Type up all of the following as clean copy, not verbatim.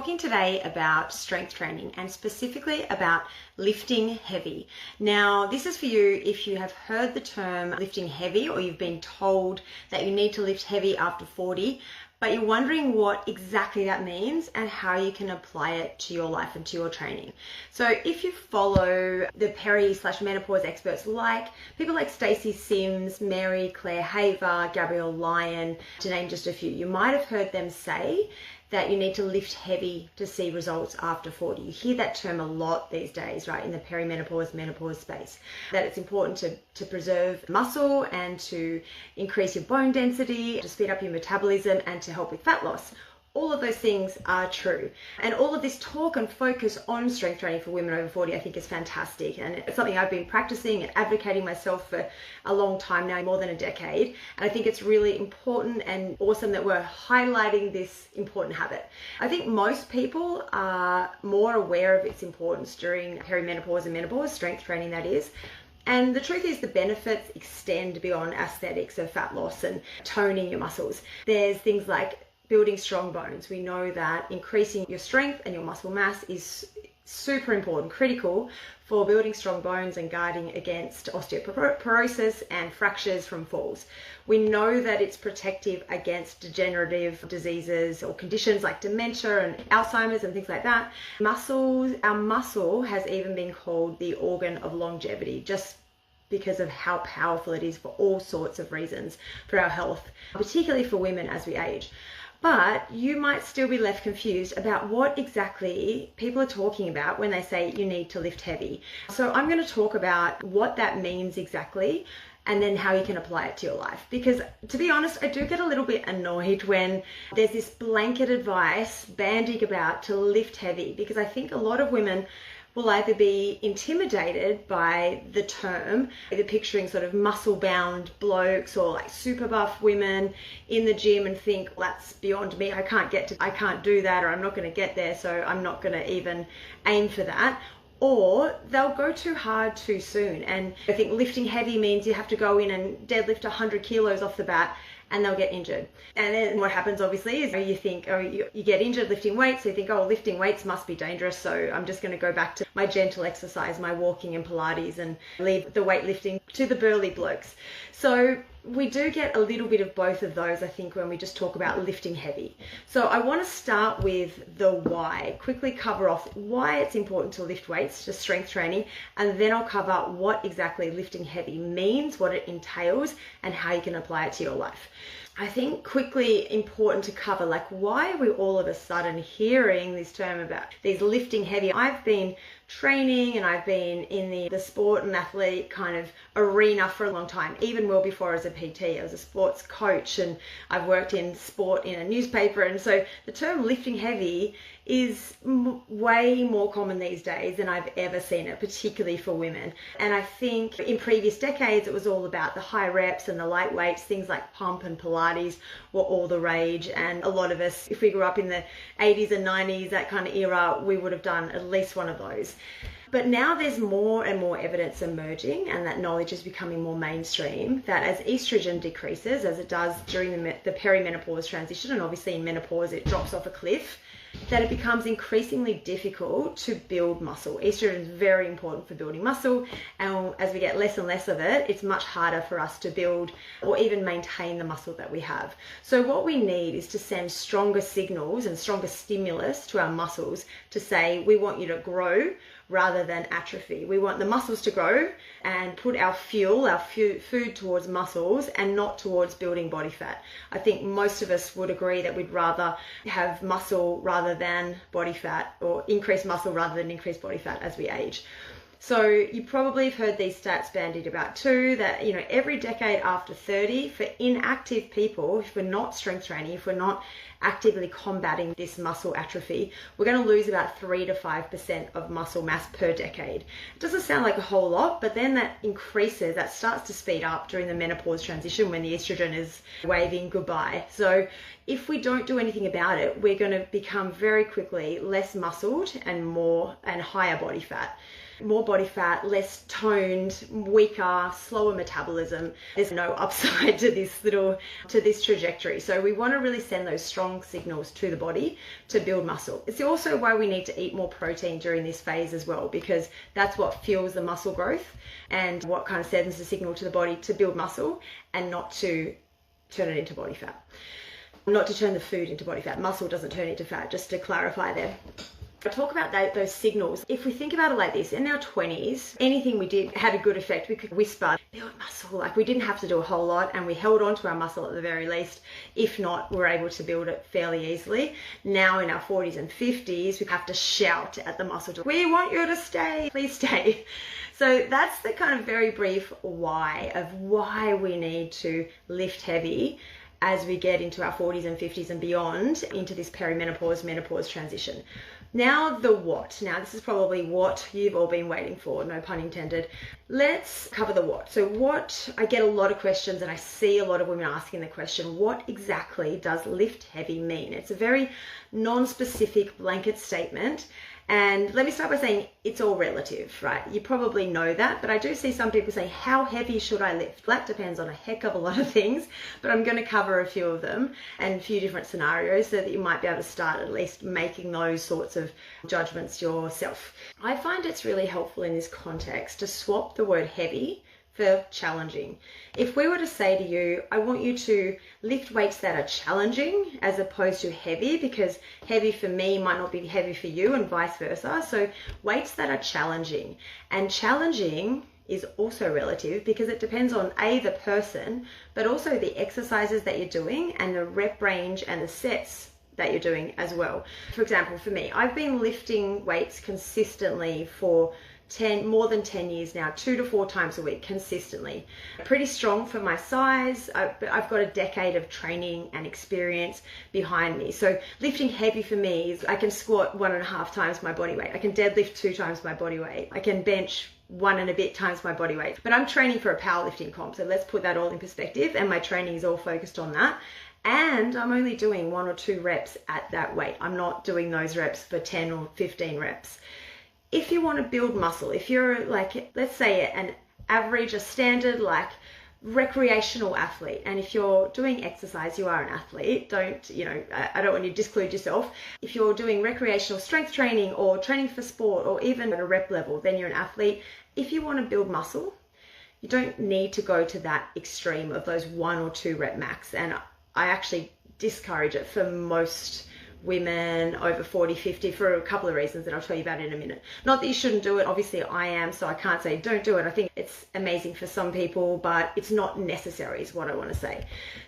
talking today about strength training and specifically about lifting heavy. Now, this is for you if you have heard the term lifting heavy or you've been told that you need to lift heavy after 40, but you're wondering what exactly that means and how you can apply it to your life and to your training. So if you follow the peri/menopause experts like people like Stacey Sims, Mary Claire Haver, Gabrielle Lyon, to name just a few, you might have heard them say that you need to lift heavy to see results after 40. You hear that term a lot these days, right, in the perimenopause, menopause space, that it's important to preserve muscle and to increase your bone density, to speed up your metabolism and to help with fat loss. All of those things are true. And all of this talk and focus on strength training for women over 40, I think is fantastic. And it's something I've been practicing and advocating myself for a long time now, more than a decade. And I think it's really important and awesome that we're highlighting this important habit. I think most people are more aware of its importance during perimenopause and menopause, strength training that is. And the truth is the benefits extend beyond aesthetics of fat loss and toning your muscles. There's things like building strong bones. We know that increasing your strength and your muscle mass is super important, critical for building strong bones and guarding against osteoporosis and fractures from falls. We know that it's protective against degenerative diseases or conditions like dementia and Alzheimer's and things like that. Our muscle has even been called the organ of longevity, just because of how powerful it is for all sorts of reasons for our health, particularly for women as we age. But you might still be left confused about what exactly people are talking about when they say you need to lift heavy. So I'm going to talk about what that means exactly and then how you can apply it to your life. Because to be honest, I do get a little bit annoyed when there's this blanket advice bandied about to lift heavy, because I think a lot of women will either be intimidated by the term, either picturing sort of muscle-bound blokes or like super buff women in the gym and think, well, that's beyond me, I can't do that, or I'm not going to get there, so I'm not going to even aim for that. Or they'll go too hard too soon. And I think lifting heavy means you have to go in and deadlift 100 kilos off the bat, and they'll get injured. And then what happens obviously is you think, oh, you get injured lifting weights, so you think, oh, lifting weights must be dangerous, so I'm just going to go back to my gentle exercise, my walking and Pilates, and leave the weightlifting to the burly blokes. So we do get a little bit of both of those, I think, when we just talk about lifting heavy. So I want to start with the why, quickly cover off why it's important to lift weights, just strength training, and then I'll cover what exactly lifting heavy means, what it entails, and how you can apply it to your life. I think quickly important to cover, like, why are we all of a sudden hearing this term about these lifting heavy? I've been training and I've been in the sport and athlete kind of arena for a long time, even well before as a PT. I was a sports coach and I've worked in sport in a newspaper, and so the term lifting heavy is way more common these days than I've ever seen it, particularly for women. And I think in previous decades it was all about the high reps and the light weights, things like pump and Pilates were all the rage, and a lot of us, if we grew up in the 80s and 90s, that kind of era, we would have done at least one of those. But now there's more and more evidence emerging, and that knowledge is becoming more mainstream, that as estrogen decreases, as it does during the perimenopause transition, and obviously in menopause it drops off a cliff, that it becomes increasingly difficult to build muscle. Estrogen is very important for building muscle, and as we get less and less of it, it's much harder for us to build or even maintain the muscle that we have. So what we need is to send stronger signals and stronger stimulus to our muscles to say, we want you to grow rather than atrophy. We want the muscles to grow and put our fuel, our food towards muscles and not towards building body fat. I think most of us would agree that we'd rather have muscle rather than body fat, or increase muscle rather than increase body fat as we age. So you probably have heard these stats bandied about too, that, you know, every decade after 30, for inactive people, if we're not strength training, if we're not actively combating this muscle atrophy, we're going to lose about 3 to 5% of muscle mass per decade. It doesn't sound like a whole lot, but then that increases, that starts to speed up during the menopause transition when the estrogen is waving goodbye. So if we don't do anything about it, we're going to become very quickly less muscled and higher body fat. More body fat, less toned, weaker, slower metabolism. There's no upside to this trajectory. So we want to really send those strong strong signals to the body to build muscle. It's also why we need to eat more protein during this phase as well, because that's what fuels the muscle growth and what kind of sends the signal to the body to build muscle and not to turn it into body fat. Not to turn the food into body fat. Muscle doesn't turn into fat, just to clarify there. I talk about those signals. If we think about it like this, in our 20s, anything we did had a good effect. We could whisper, build muscle. Like, we didn't have to do a whole lot, and we held on to our muscle at the very least. If not, we're able to build it fairly easily. Now in our 40s and 50s, we have to shout at the muscle, we want you to stay, please stay. So that's the kind of very brief why of why we need to lift heavy as we get into our 40s and 50s and beyond, into this perimenopause, menopause transition. Now the what. Now this is probably what you've all been waiting for, no pun intended. Let's cover the what. So what, I get a lot of questions and I see a lot of women asking the question, what exactly does lift heavy mean? It's a very non-specific blanket statement. And let me start by saying it's all relative, right? You probably know that, but I do see some people say, how heavy should I lift? That depends on a heck of a lot of things, but I'm going to cover a few of them and a few different scenarios so that you might be able to start at least making those sorts of judgments yourself. I find it's really helpful in this context to swap the word heavy for challenging. If we were to say to you, I want you to lift weights that are challenging as opposed to heavy, because heavy for me might not be heavy for you and vice versa. So weights that are challenging, and challenging is also relative because it depends on the person, but also the exercises that you're doing and the rep range and the sets that you're doing as well. For example, for me, I've been lifting weights consistently for more than 10 years now, 2 to 4 times a week consistently. Pretty strong for my size, but I've got a decade of training and experience behind me. So lifting heavy for me is I can squat 1.5 times my body weight. I can deadlift 2 times my body weight. I can bench 1 and a bit times my body weight. But I'm training for a powerlifting comp, so let's put that all in perspective, and my training is all focused on that. And I'm only doing 1 or 2 reps at that weight. I'm not doing those reps for 10 or 15 reps. If you want to build muscle, if you're like, let's say an average, a standard like recreational athlete, and if you're doing exercise, you are an athlete, I don't want you to disclude yourself. If you're doing recreational strength training or training for sport or even at a rep level, then you're an athlete. If you want to build muscle, you don't need to go to that extreme of those 1 or 2 rep max. And I actually discourage it for most women over 40, 50 for a couple of reasons that I'll tell you about in a minute. Not that you shouldn't do it. Obviously I am, so I can't say don't do it. I think it's amazing for some people, but it's not necessary is what I want to say.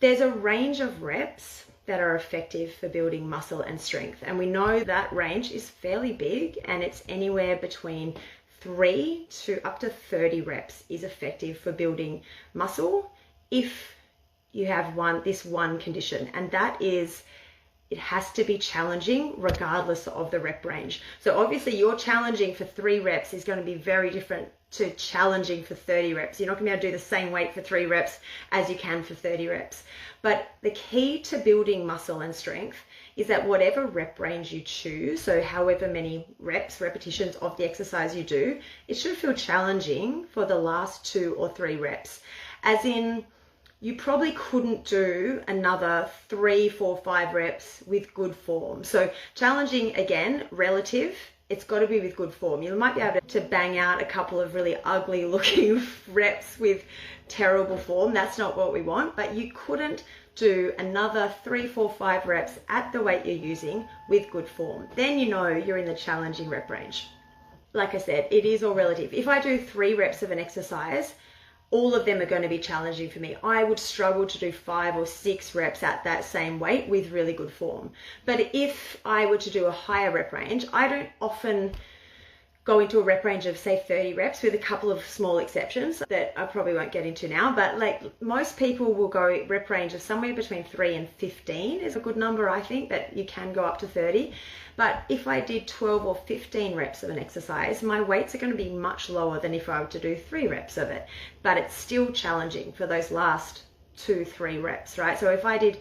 There's a range of reps that are effective for building muscle and strength. And we know that range is fairly big, and it's anywhere between 3 to up to 30 reps is effective for building muscle if you have this one condition, and that is it has to be challenging regardless of the rep range. So obviously your challenging for 3 reps is going to be very different to challenging for 30 reps. You're not going to be able to do the same weight for 3 reps as you can for 30 reps. But the key to building muscle and strength is that whatever rep range you choose, so however many repetitions of the exercise you do, it should feel challenging for the last 2 or 3 reps. As in, you probably couldn't do another 3, 4, 5 reps with good form. So challenging, again, relative, it's got to be with good form. You might be able to bang out a couple of really ugly looking reps with terrible form. That's not what we want, but you couldn't do another 3, 4, 5 reps at the weight you're using with good form. Then you know you're in the challenging rep range. Like I said, it is all relative. If I do 3 reps of an exercise, all of them are going to be challenging for me. I would struggle to do 5 or 6 reps at that same weight with really good form. But if I were to do a higher rep range, I don't often go into a rep range of say 30 reps with a couple of small exceptions that I probably won't get into now, but like most people will go rep range of somewhere between 3 and 15 is a good number, I think, that you can go up to 30. But if I did 12 or 15 reps of an exercise, my weights are going to be much lower than if I were to do 3 reps of it, but it's still challenging for those last 2, 3 reps, right? So if I did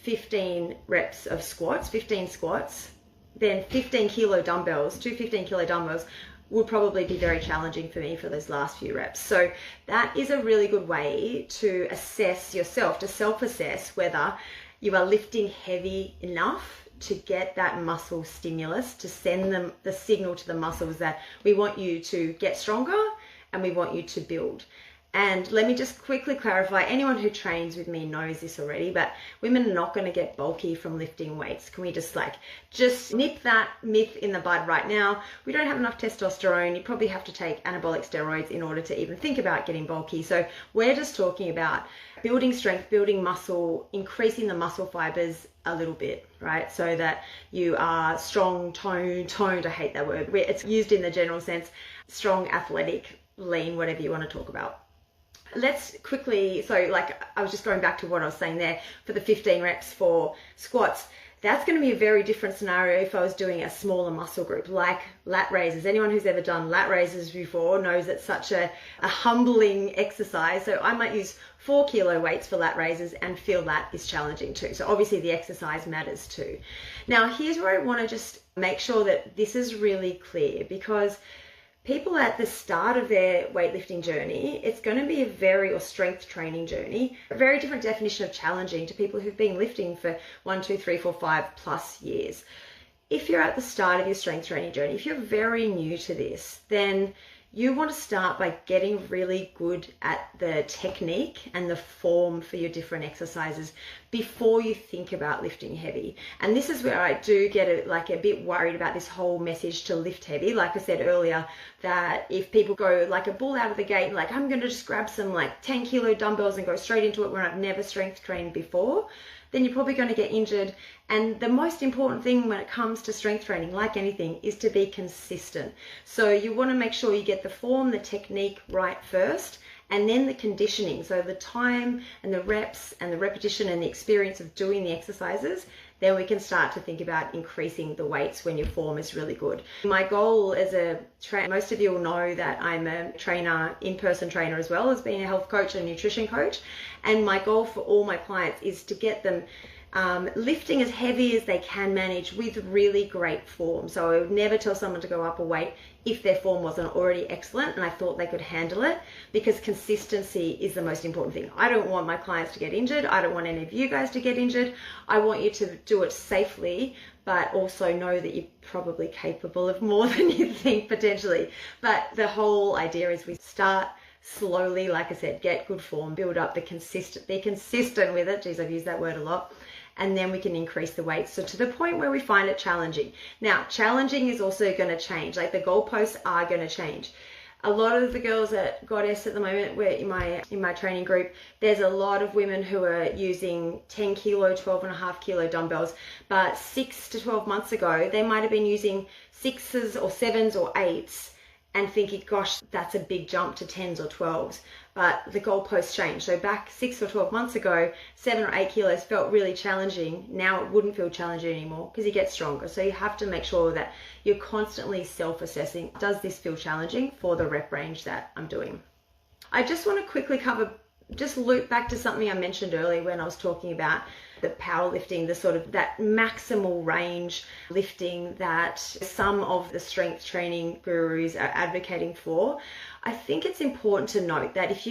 15 reps of squats, 15 squats, then 15 kilo dumbbells, 2 15 kilo dumbbells would probably be very challenging for me for those last few reps. So that is a really good way to assess yourself, to self-assess whether you are lifting heavy enough to get that muscle stimulus, to send them the signal to the muscles that we want you to get stronger and we want you to build. And let me just quickly clarify, anyone who trains with me knows this already, but women are not going to get bulky from lifting weights. Can we just nip that myth in the bud right now? We don't have enough testosterone. You probably have to take anabolic steroids in order to even think about getting bulky. So we're just talking about building strength, building muscle, increasing the muscle fibers a little bit, right? So that you are strong, toned, I hate that word. It's used in the general sense, strong, athletic, lean, whatever you want to talk about. Let's quickly, I was just going back to what I was saying there for the 15 reps for squats. That's going to be a very different scenario if I was doing a smaller muscle group like lat raises. Anyone who's ever done lat raises before knows it's such a humbling exercise. So I might use 4 kilo weights for lat raises and feel that is challenging too. So obviously the exercise matters too. Now here's where I want to just make sure that this is really clear, because people at the start of their weightlifting journey, it's going to be or strength training journey, a very different definition of challenging to people who've been lifting for 1, 2, 3, 4, 5+ years. If you're at the start of your strength training journey, if you're very new to this, then you want to start by getting really good at the technique and the form for your different exercises before you think about lifting heavy. And this is where I do get a bit worried about this whole message to lift heavy. Like I said earlier, that if people go like a bull out of the gate, like I'm going to just grab some 10 kilo dumbbells and go straight into it when I've never strength trained before, then you're probably going to get injured. And the most important thing when it comes to strength training, like anything, is to be consistent. So you want to make sure you get the form, the technique right first, and then the conditioning. So the time and the reps and the repetition and the experience of doing the exercises, then we can start to think about increasing the weights when your form is really good. My goal as a trainer, most of you will know that I'm a trainer, in-person trainer, as well as being a health coach and nutrition coach. And my goal for all my clients is to get them lifting as heavy as they can manage with really great form. So I would never tell someone to go up a weight if their form wasn't already excellent and I thought they could handle it, because consistency is the most important thing. I don't want my clients to get injured. I don't want any of you guys to get injured. I want you to do it safely, but also know that you're probably capable of more than you think potentially. But the whole idea is we start slowly, like I said, get good form, build up be consistent with it. Geez, I've used that word a lot. And then we can increase the weight. So to the point where we find it challenging. Now, challenging is also going to change. Like the goalposts are going to change. A lot of the girls at Goddess at the moment, we're in my training group, there's a lot of women who are using 10 kilo, 12.5 kilo dumbbells, but 6 to 12 months ago, they might have been using 6s or 7s or 8s and thinking, gosh, that's a big jump to 10s or 12s. But the goalposts changed. So back 6 or 12 months ago, 7 or 8 kilos felt really challenging. Now it wouldn't feel challenging anymore because you get stronger. So you have to make sure that you're constantly self-assessing. Does this feel challenging for the rep range that I'm doing? I just want to quickly just loop back to something I mentioned earlier when I was talking about the powerlifting, the sort of that maximal range lifting that some of the strength training gurus are advocating for. I think it's important to note that if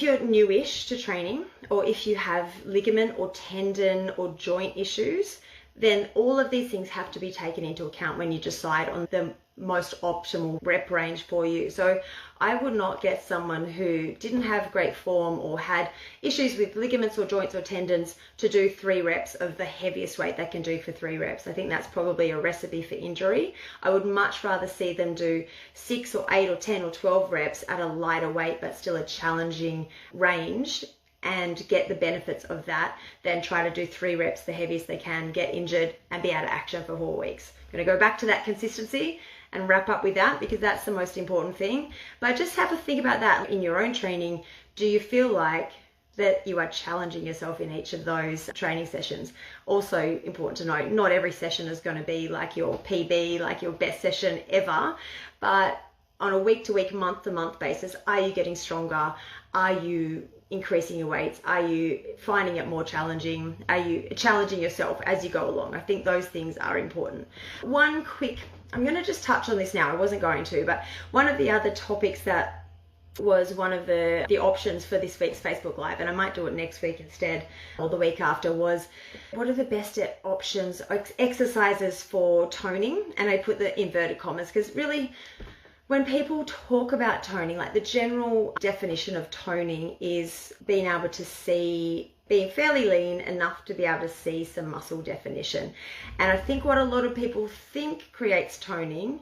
you're newish to training, or if you have ligament or tendon or joint issues, then all of these things have to be taken into account when you decide on the most optimal rep range for you. So I would not get someone who didn't have great form or had issues with ligaments or joints or tendons to do 3 reps of the heaviest weight they can do for 3 reps. I think that's probably a recipe for injury. I would much rather see them do 6 or 8 or 10 or 12 reps at a lighter weight but still a challenging range and get the benefits of that than try to do 3 reps, the heaviest they can, get injured and be out of action for 4 weeks. I'm going to go back to that consistency and wrap up with that because that's the most important thing. But just have a think about that in your own training. Do you feel like that you are challenging yourself in each of those training sessions? Also important to note, not every session is going to be like your PB, like your best session ever, but on a week-to-week, month-to-month basis, are you getting stronger? Are you increasing your weights? Are you finding it more challenging? Are you challenging yourself as you go along? I think those things are important. I'm going to just touch on this now. I wasn't going to, but one of the other topics that was one of the options for this week's Facebook Live, and I might do it next week instead, or the week after, was what are the best options, exercises for toning? And I put the inverted commas, because really when people talk about toning, like the general definition of toning is being able to see, being fairly lean enough to be able to see some muscle definition. And I think what a lot of people think creates toning,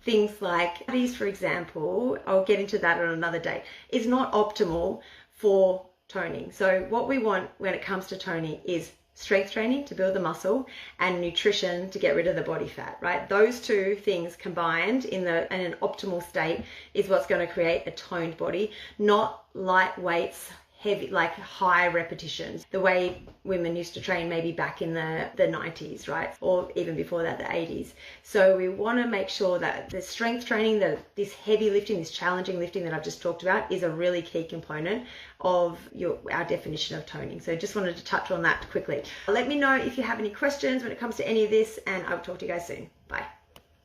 things like these, for example, I'll get into that on another day, is not optimal for toning. So what we want when it comes to toning is strength training to build the muscle and nutrition to get rid of the body fat, right? Those two things combined in an optimal state is what's going to create a toned body, not light weights, heavy, like high repetitions, the way women used to train maybe back in the 90s, right? Or even before that, the 80s. So we want to make sure that the strength training, this heavy lifting, this challenging lifting that I've just talked about is a really key component of our definition of toning. So just wanted to touch on that quickly. Let me know if you have any questions when it comes to any of this, and I'll talk to you guys soon. Bye.